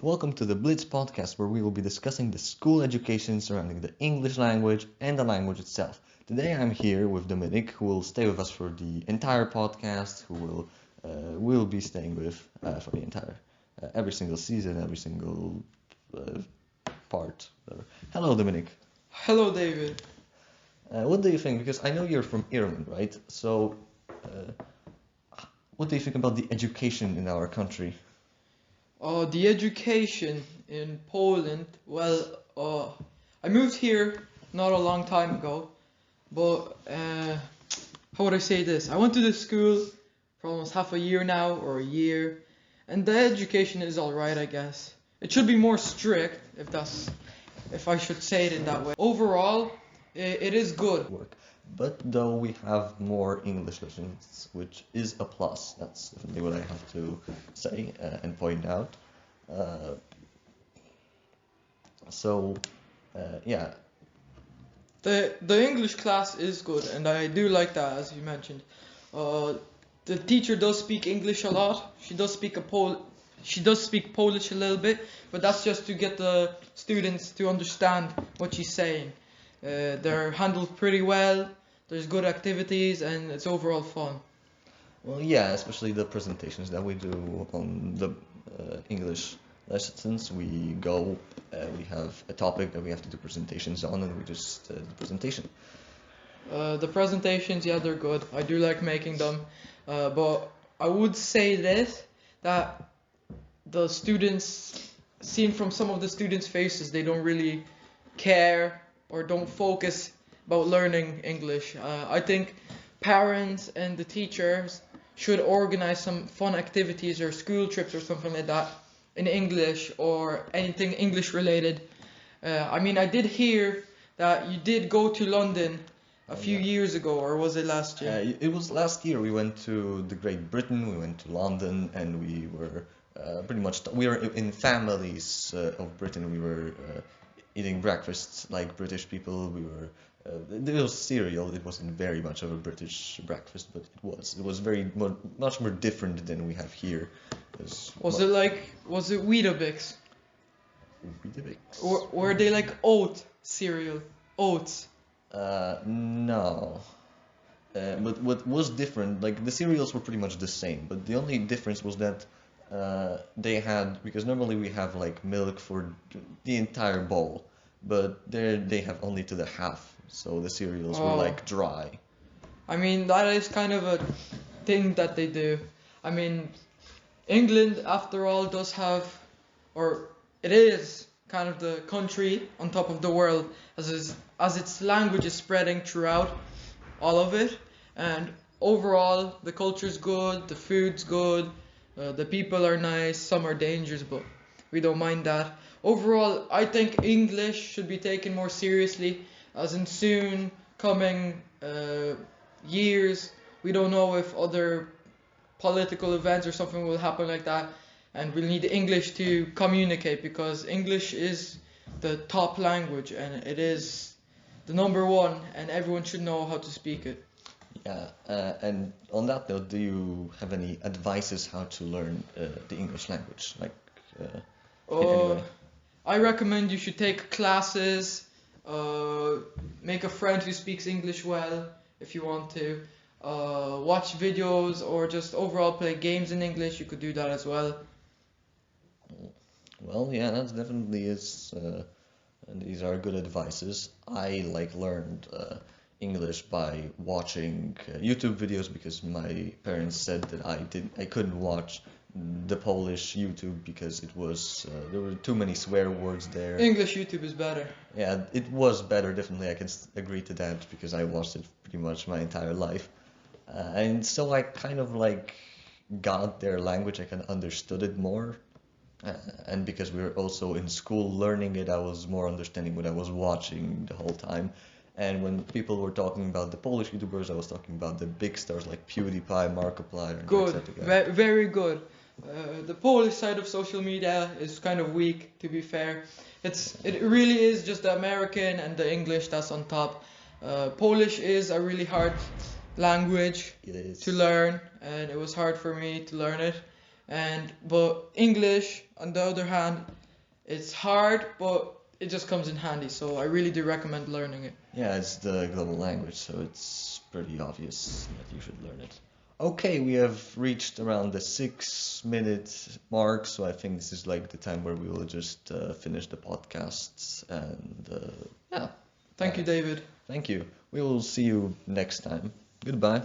Welcome to the Blitz podcast, where we will be discussing the school education surrounding the English language and the language itself. Today I'm here with Dominik, who will stay with us for the entire podcast, who will be staying with for the entire every single season, every single part. Hello, Dominik. Hello, David. What do you think? Because I know you're from Ireland, right? So, what do you think about the education in our country? The education in Poland, I moved here not a long time ago, but how would I say this? I went to this school for almost half a year now, or a year, and the education is alright, I guess. It should be more strict, if I should say it in that way. Overall, it is good. But though we have more English lessons, which is a plus, that's definitely what I have to say and point out. Yeah. The English class is good, and I do like that, as you mentioned. The teacher does speak English a lot. She does speak Polish a little bit, but that's just to get the students to understand what she's saying. They're handled pretty well, there's good activities, and it's overall fun. Well, yeah, especially the presentations that we do on the English lessons. We have a topic that we have to do presentations on, and we just do the presentation. The presentations, yeah, they're good. I do like making them, but I would say that the students, seen from some of the students' faces, they don't really care or don't focus about learning English. I think parents and the teachers should organize some fun activities or school trips or something like that in English or anything English related. I did hear that you did go to London a few years ago, or was it last year? It was last year. We went to the Great Britain, we went to London, and we were we were in families of Britain. We were eating breakfasts like British people. It was cereal. It wasn't very much of a British breakfast, but it was much more different than we have here. Was it Weetabix? Weetabix? Or were they like oat cereal? Oats? No. But what was different, like the cereals were pretty much the same, but the only difference was that they had, because normally we have like milk for the entire bowl, but there they have only to the half, so the cereals were like dry. That is kind of a thing that they do. England, after all, does have, or it is kind of the country on top of the world, as its language is spreading throughout all of it, and overall the culture's good, the food's good, the people are nice, some are dangerous, but we don't mind that. Overall, I think English should be taken more seriously, as in soon coming years, we don't know if other political events or something will happen like that, and we'll need English to communicate, because English is the top language and it is the number one, and everyone should know how to speak it. Yeah, and on that note, do you have any advices how to learn the English language? Anyway. I recommend you should take classes, make a friend who speaks English well if you want to, watch videos, or just overall play games in English. You could do that as well. Well, yeah, that definitely is, and these are good advices. I learned English by watching YouTube videos, because my parents said that I couldn't watch the Polish YouTube because it was there were too many swear words there. English YouTube is better. Yeah, it was better, definitely. I can agree to that, because I watched it pretty much my entire life, and so I kind of got their language. I kind of understood it more, and because we were also in school learning it, I was more understanding what I was watching the whole time. And when people were talking about the Polish YouTubers, I was talking about the big stars like PewDiePie, Markiplier, good, etc. Very good. The Polish side of social media is kind of weak, to be fair. It really is just the American and the English that's on top. Polish is a really hard language to learn, and it was hard for me to learn it. But English, on the other hand, It's hard, but it just comes in handy. So I really do recommend learning it. Yeah, it's the global language, so it's pretty obvious that you should learn it. Okay, we have reached around the 6 minute mark, so I think this is like the time where we will just finish the podcast. And yeah, Thank you, David. thank you. We will see you next time. Goodbye.